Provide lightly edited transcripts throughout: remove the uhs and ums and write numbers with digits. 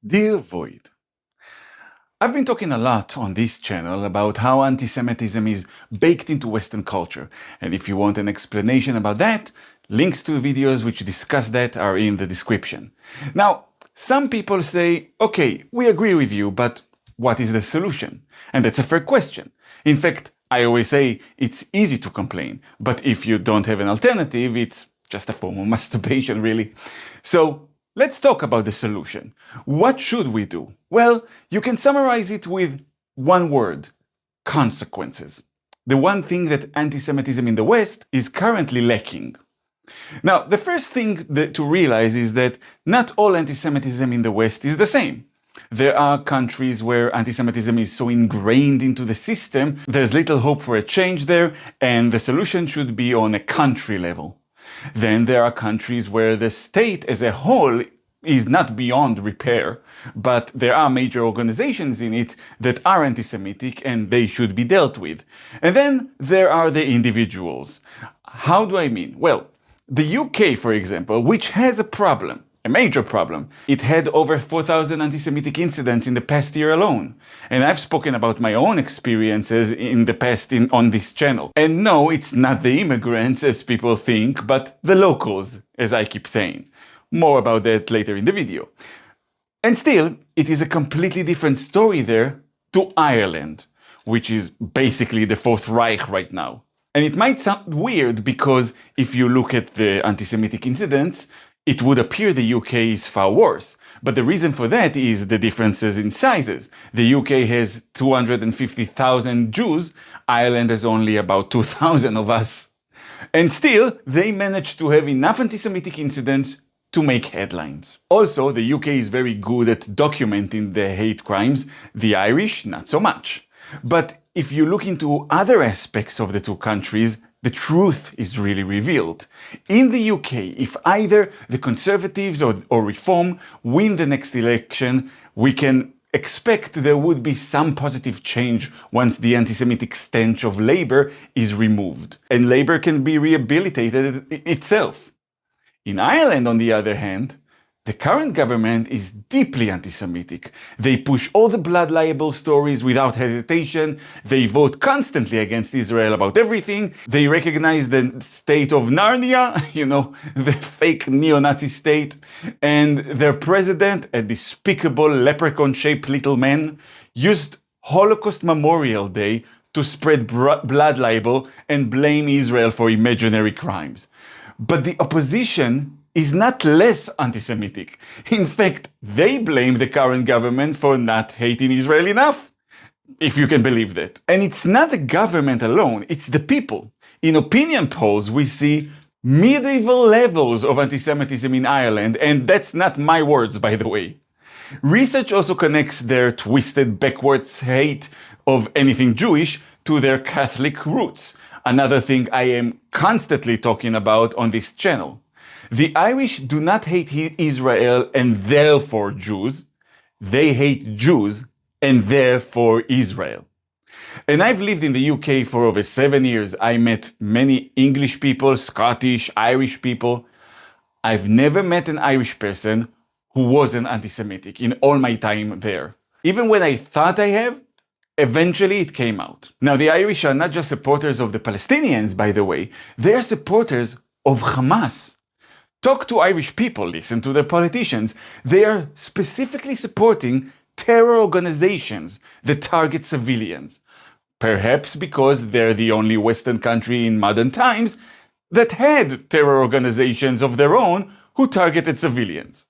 Dear Void, I've been talking a lot on this channel about how anti-Semitism is baked into Western culture, and if you want an explanation about that, links to videos which discuss that are in the description. Now, some people say, okay, we agree with you, but what is the solution? And that's a fair question. In fact, I always say it's easy to complain, but if you don't have an alternative, it's just a form of masturbation, really. So, let's talk about the solution. What should we do? Well, you can summarize it with one word: consequences. The one thing that anti-Semitism in the West is currently lacking. Now, the first thing to realize is that not all anti-Semitism in the West is the same. There are countries where anti-Semitism is so ingrained into the system, there's little hope for a change there, and the solution should be on a country level. Then there are countries where the state as a whole is not beyond repair, but there are major organizations in it that are anti-Semitic and they should be dealt with. And then there are the individuals. How do I mean? Well, the UK, for example, which has a problem, a major problem. It had over 4,000 anti-Semitic incidents in the past year alone. And I've spoken about my own experiences in the past on this channel. And no, it's not the immigrants as people think, but the locals, as I keep saying. More about that later in the video. And still, it is a completely different story there to Ireland, which is basically the Fourth Reich right now. And it might sound weird because if you look at the anti-Semitic incidents, it would appear the UK is far worse. But the reason for that is the differences in sizes. The UK has 250,000 Jews, Ireland has only about 2,000 of us. And still, they managed to have enough anti-Semitic incidents to make headlines. Also, the UK is very good at documenting the hate crimes, the Irish not so much. But if you look into other aspects of the two countries, the truth is really revealed. In the UK, if either the Conservatives or Reform win the next election, we can expect there would be some positive change once the anti-Semitic stench of Labour is removed, and Labour can be rehabilitated itself. In Ireland, on the other hand, the current government is deeply anti-Semitic. They push all the blood libel stories without hesitation. They vote constantly against Israel about everything. They recognize the state of Narnia, the fake neo-Nazi state. And their president, a despicable leprechaun-shaped little man, used Holocaust Memorial Day to spread blood libel and blame Israel for imaginary crimes. But the opposition is not less anti-Semitic. In fact, they blame the current government for not hating Israel enough, if you can believe that. And it's not the government alone, it's the people. In opinion polls, we see medieval levels of anti-Semitism in Ireland, and that's not my words, by the way. Research also connects their twisted backwards hate of anything Jewish to their Catholic roots, another thing I am constantly talking about on this channel. The Irish do not hate Israel and therefore Jews. They hate Jews and therefore Israel. And I've lived in the UK for over 7 years. I met many English people, Scottish, Irish people. I've never met an Irish person who wasn't anti-Semitic in all my time there. Even when I thought I have, eventually it came out. Now, the Irish are not just supporters of the Palestinians, by the way. They are supporters of Hamas. Talk to Irish people, listen to their politicians. They are specifically supporting terror organizations that target civilians. Perhaps because they're the only Western country in modern times that had terror organizations of their own who targeted civilians.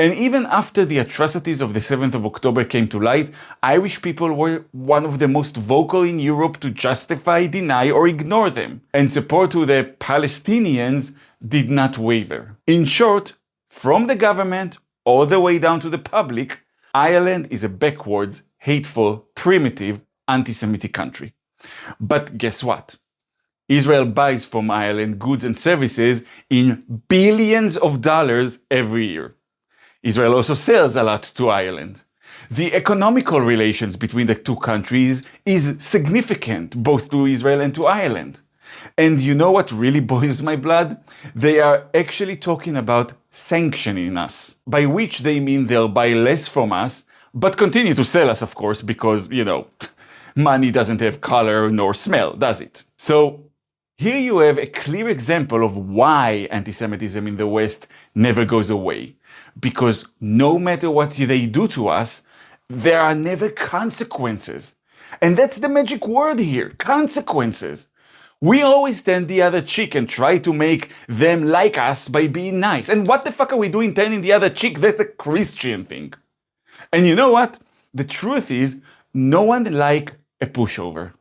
And even after the atrocities of the 7th of October came to light, Irish people were one of the most vocal in Europe to justify, deny, or ignore them. And support to the Palestinians did not waver. In short, from the government all the way down to the public, Ireland is a backwards, hateful, primitive, anti-Semitic country. But guess what? Israel buys from Ireland goods and services in billions of dollars every year. Israel also sells a lot to Ireland. The economical relations between the two countries is significant both to Israel and to Ireland. And you know what really boils my blood? They are actually talking about sanctioning us, by which they mean they'll buy less from us, but continue to sell us, of course, because, money doesn't have color nor smell, does it? So here you have a clear example of why anti-Semitism in the West never goes away. Because no matter what they do to us, there are never consequences. And that's the magic word here, consequences. We always turn the other cheek and try to make them like us by being nice. And what the fuck are we doing turning the other cheek? That's a Christian thing. And you know what? The truth is, no one likes a pushover.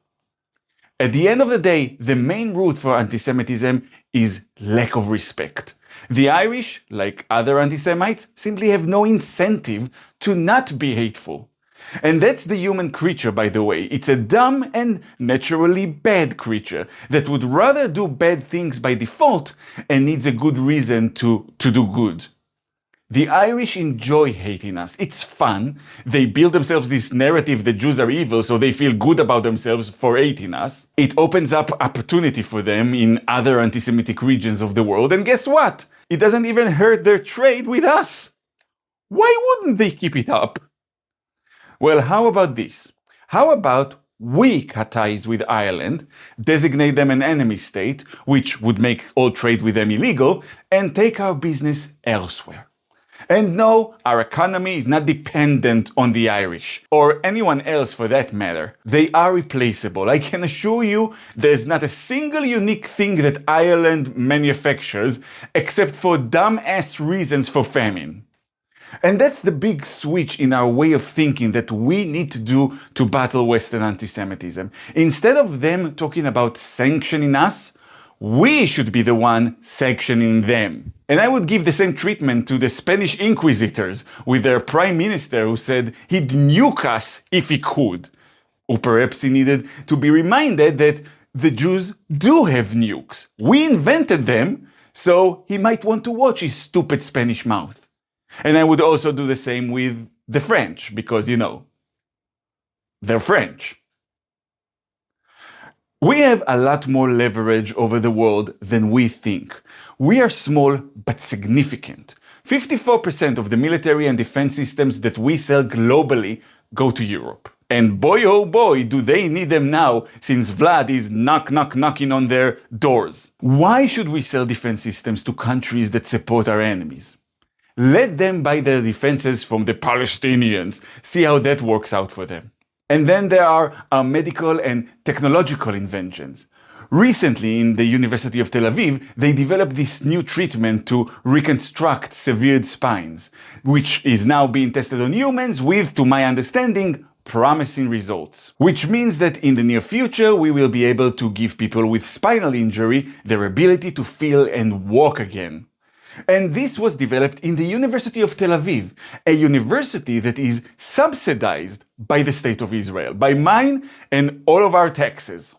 At the end of the day, the main root for anti-Semitism is lack of respect. The Irish, like other anti-Semites, simply have no incentive to not be hateful. And that's the human creature, by the way. It's a dumb and naturally bad creature that would rather do bad things by default and needs a good reason to do good. The Irish enjoy hating us. It's fun. They build themselves this narrative that Jews are evil, so they feel good about themselves for hating us. It opens up opportunity for them in other anti-Semitic regions of the world. And guess what? It doesn't even hurt their trade with us. Why wouldn't they keep it up? Well, how about this? How about we cut ties with Ireland, designate them an enemy state, which would make all trade with them illegal, and take our business elsewhere? And no, our economy is not dependent on the Irish, or anyone else for that matter. They are replaceable. I can assure you there's not a single unique thing that Ireland manufactures except for dumb-ass reasons for famine. And that's the big switch in our way of thinking that we need to do to battle Western anti-Semitism. Instead of them talking about sanctioning us, we should be the one sanctioning them. And I would give the same treatment to the Spanish inquisitors with their prime minister who said he'd nuke us if he could. Or perhaps he needed to be reminded that the Jews do have nukes. We invented them, so he might want to watch his stupid Spanish mouth. And I would also do the same with the French, because, they're French. We have a lot more leverage over the world than we think. We are small but significant. 54% of the military and defense systems that we sell globally go to Europe. And boy oh boy do they need them now, since Vlad is knocking on their doors. Why should we sell defense systems to countries that support our enemies? Let them buy their defenses from the Palestinians. See how that works out for them. And then there are our medical and technological inventions. Recently, in the University of Tel Aviv, they developed this new treatment to reconstruct severed spines, which is now being tested on humans with, to my understanding, promising results. Which means that in the near future, we will be able to give people with spinal injury their ability to feel and walk again. And this was developed in the University of Tel Aviv, a university that is subsidized by the State of Israel, by mine and all of our taxes.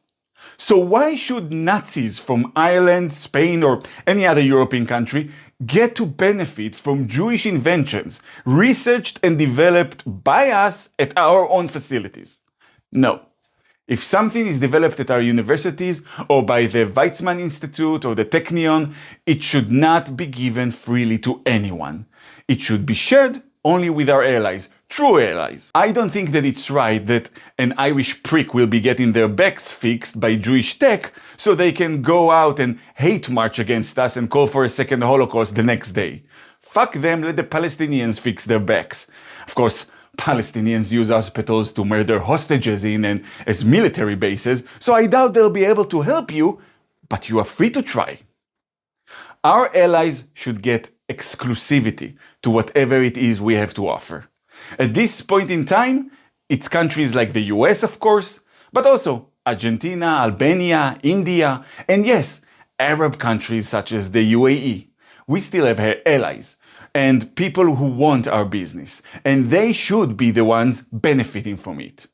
So why should Nazis from Ireland, Spain, or any other European country get to benefit from Jewish inventions researched and developed by us at our own facilities? No. If something is developed at our universities or by the Weizmann Institute or the Technion, it should not be given freely to anyone. It should be shared only with our allies, true allies. I don't think that it's right that an Irish prick will be getting their backs fixed by Jewish tech so they can go out and hate march against us and call for a second Holocaust the next day. Fuck them, let the Palestinians fix their backs. Of course, Palestinians use hospitals to murder hostages in and as military bases, so I doubt they'll be able to help you, but you are free to try. Our allies should get exclusivity to whatever it is we have to offer. At this point in time, it's countries like the US, of course, but also Argentina, Albania, India, and yes, Arab countries such as the UAE. We still have allies and people who want our business, and they should be the ones benefiting from it.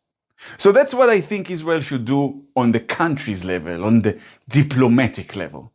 So that's what I think Israel should do on the country's level, on the diplomatic level.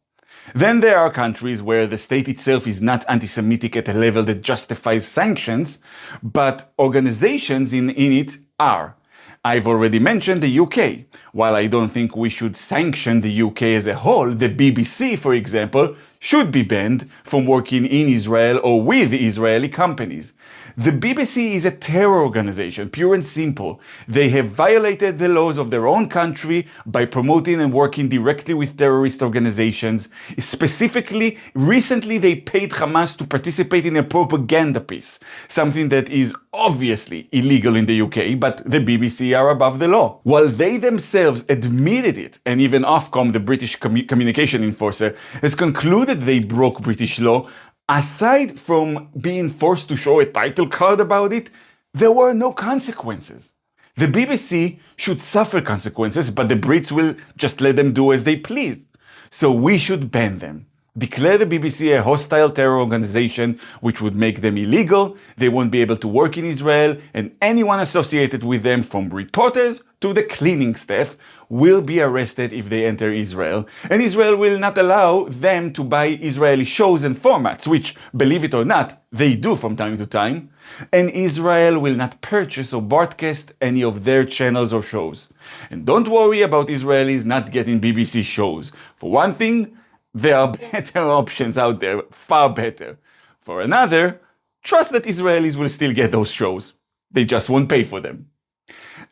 Then there are countries where the state itself is not anti-Semitic at a level that justifies sanctions, but organizations in it are. I've already mentioned the UK. While I don't think we should sanction the UK as a whole, the BBC, for example, should be banned from working in Israel or with Israeli companies. The BBC is a terror organization, pure and simple. They have violated the laws of their own country by promoting and working directly with terrorist organizations. Specifically, recently they paid Hamas to participate in a propaganda piece, something that is obviously illegal in the UK, but the BBC are above the law. While they themselves admitted it, and even Ofcom, the British communication enforcer, has concluded they broke British law, aside from being forced to show a title card about it, there were no consequences. The BBC should suffer consequences, but the Brits will just let them do as they please. So we should ban them. Declare the BBC a hostile terror organization, which would make them illegal. They won't be able to work in Israel, and anyone associated with them, from reporters to the cleaning staff, will be arrested if they enter Israel. And Israel will not allow them to buy Israeli shows and formats, which, believe it or not, they do from time to time. And Israel will not purchase or broadcast any of their channels or shows. And don't worry about Israelis not getting BBC shows. For one thing, there are better options out there, far better. For another, trust that Israelis will still get those shows. They just won't pay for them.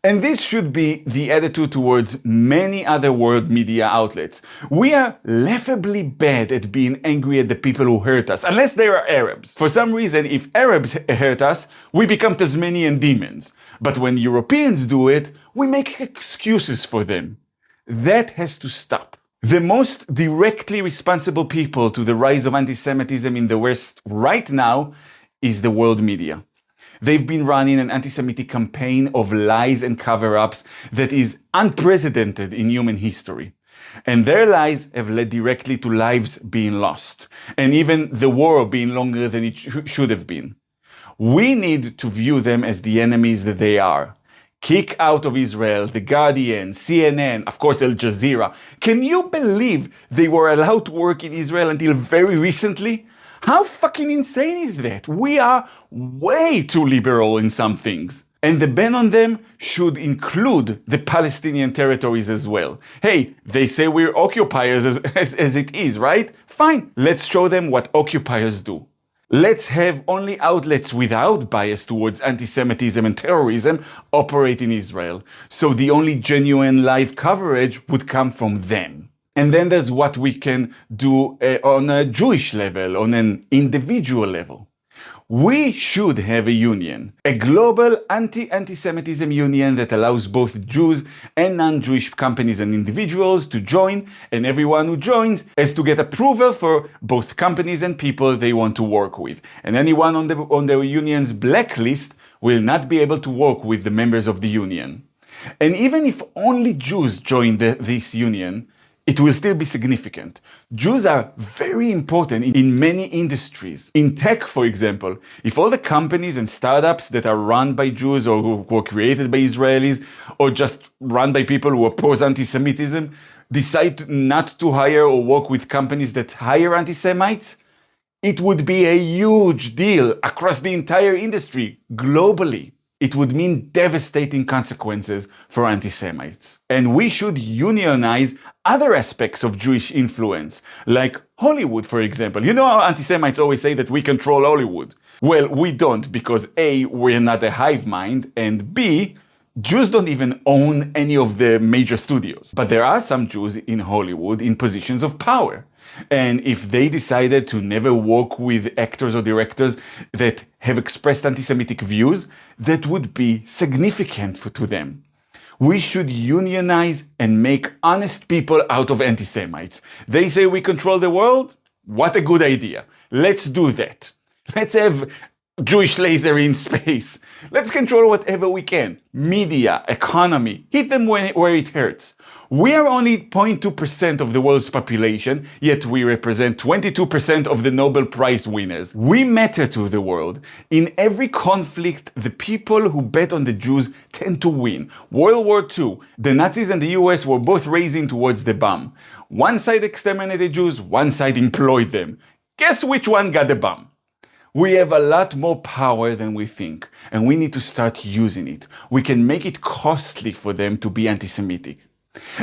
And this should be the attitude towards many other world media outlets. We are laughably bad at being angry at the people who hurt us, unless they are Arabs. For some reason, if Arabs hurt us, we become Tasmanian demons. But when Europeans do it, we make excuses for them. That has to stop. The most directly responsible people to the rise of anti-Semitism in the West right now is the world media. They've been running an anti-Semitic campaign of lies and cover-ups that is unprecedented in human history. And their lies have led directly to lives being lost, and even the war being longer than it should have been. We need to view them as the enemies that they are. Kick out of Israel, The Guardian, CNN, of course Al Jazeera. Can you believe they were allowed to work in Israel until very recently? How fucking insane is that? We are way too liberal in some things. And the ban on them should include the Palestinian territories as well. Hey, they say we're occupiers as it is, right? Fine, let's show them what occupiers do. Let's have only outlets without bias towards anti-Semitism and terrorism operate in Israel. So the only genuine live coverage would come from them. And then there's what we can do on a Jewish level, on an individual level. We should have a union, a global anti-Semitism union that allows both Jews and non-Jewish companies and individuals to join, and everyone who joins has to get approval for both companies and people they want to work with. And anyone on the union's blacklist will not be able to work with the members of the union. And even if only Jews join this union, it will still be significant. Jews are very important in many industries. In tech, for example, if all the companies and startups that are run by Jews or who were created by Israelis or just run by people who oppose anti-Semitism decide not to hire or work with companies that hire anti-Semites, it would be a huge deal across the entire industry, globally. It would mean devastating consequences for anti-Semites. And we should unionize other aspects of Jewish influence, like Hollywood, for example. You know how anti-Semites always say that we control Hollywood? Well, we don't, because A, we're not a hive mind, and B, Jews don't even own any of the major studios. But there are some Jews in Hollywood in positions of power. And if they decided to never work with actors or directors that have expressed anti-Semitic views, that would be significant to them. We should unionize and make honest people out of anti-Semites. They say we control the world? What a good idea. Let's do that. Let's have Jewish laser in space. Let's control whatever we can. Media, economy, hit them where it hurts. We are only 0.2% of the world's population, yet we represent 22% of the Nobel Prize winners. We matter to the world. In every conflict, the people who bet on the Jews tend to win. World War II, the Nazis and the US were both racing towards the bomb. One side exterminated Jews, one side employed them. Guess which one got the bomb? We have a lot more power than we think, and we need to start using it. We can make it costly for them to be anti-Semitic.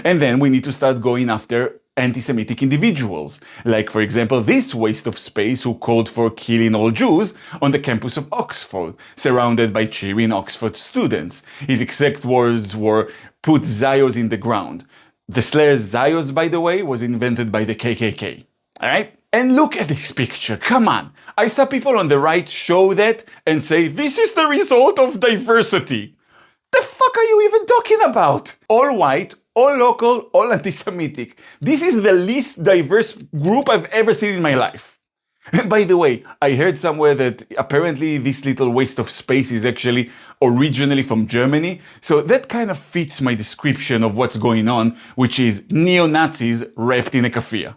And then we need to start going after anti-Semitic individuals, like for example this waste of space who called for killing all Jews on the campus of Oxford, surrounded by cheering Oxford students. His exact words were, "Put Zios in the ground." The slur Zios, by the way, was invented by the KKK. Alright? And look at this picture, come on! I saw people on the right show that and say, this is the result of diversity. The fuck are you even talking about? All white, all local, all anti-Semitic. This is the least diverse group I've ever seen in my life. And by the way, I heard somewhere that apparently this little waste of space is actually originally from Germany, so that kind of fits my description of what's going on, which is neo-Nazis wrapped in a keffiyeh.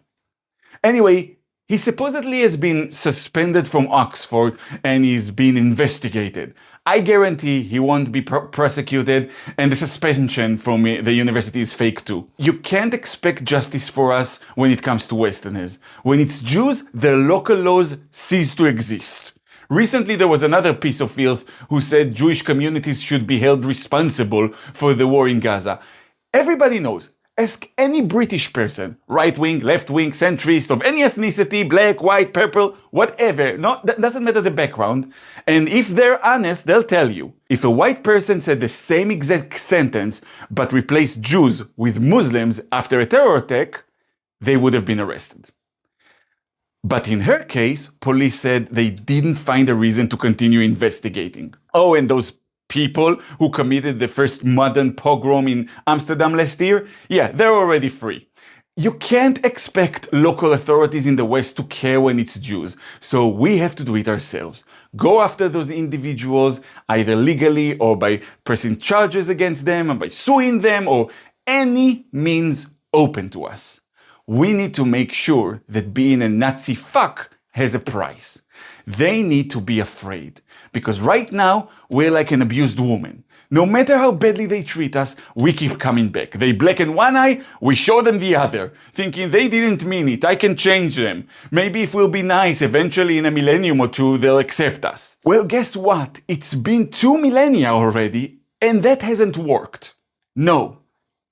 Anyway, he supposedly has been suspended from Oxford and is being investigated. I guarantee he won't be prosecuted, and the suspension from the university is fake too. You can't expect justice for us when it comes to Westerners. When it's Jews, their local laws cease to exist. Recently there was another piece of filth who said Jewish communities should be held responsible for the war in Gaza. Everybody knows. Ask any British person, right-wing, left-wing, centrist, of any ethnicity, black, white, purple, whatever, no, that doesn't matter the background, and if they're honest, they'll tell you. If a white person said the same exact sentence, but replaced Jews with Muslims after a terror attack, they would have been arrested. But in her case, police said they didn't find a reason to continue investigating. Oh, and those people who committed the first modern pogrom in Amsterdam last year, yeah, they're already free. You can't expect local authorities in the West to care when it's Jews, so we have to do it ourselves. Go after those individuals, either legally or by pressing charges against them, or by suing them, or any means open to us. We need to make sure that being a Nazi fuck has a price. They need to be afraid, because right now we're like an abused woman. No matter how badly they treat us, we keep coming back. They blacken one eye, we show them the other, thinking they didn't mean it, I can change them. Maybe if we'll be nice, eventually in a millennium or two, they'll accept us. Well, guess what? It's been 2 millennia already, and that hasn't worked. No.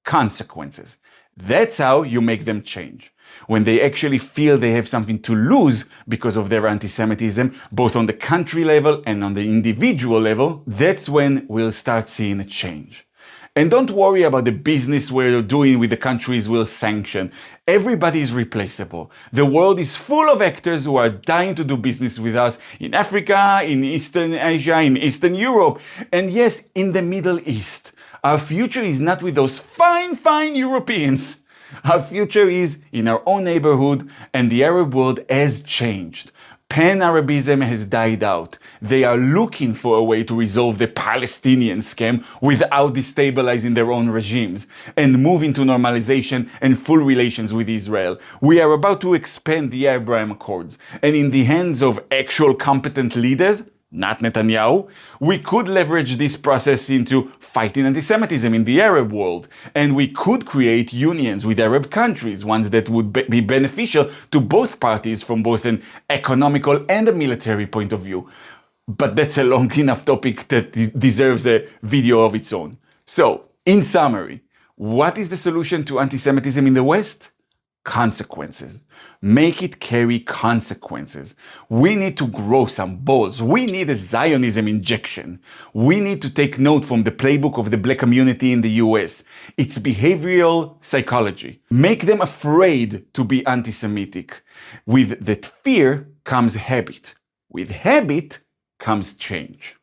Consequences. That's how you make them change. When they actually feel they have something to lose because of their anti-Semitism, both on the country level and on the individual level, that's when we'll start seeing a change. And don't worry about the business we're doing with the countries we'll sanction. Everybody is replaceable. The world is full of actors who are dying to do business with us in Africa, in Eastern Asia, in Eastern Europe, and yes, in the Middle East. Our future is not with those fine Europeans. Our future is in our own neighborhood, and the Arab world has changed. Pan-Arabism has died out. They are looking for a way to resolve the Palestinian scam without destabilizing their own regimes and move into normalization and full relations with Israel. We are about to expand the Abraham Accords, and in the hands of actual competent leaders, not Netanyahu, we could leverage this process into fighting anti-Semitism in the Arab world, and we could create unions with Arab countries, ones that would be beneficial to both parties from both an economical and a military point of view. But that's a long enough topic that deserves a video of its own. So, in summary, what is the solution to anti-Semitism in the West? Consequences. Make it carry consequences. We need to grow some balls. We need a Zionism injection. We need to take note from the playbook of the black community in the US. It's behavioral psychology. Make them afraid to be anti-Semitic. With that fear comes habit. With habit comes change.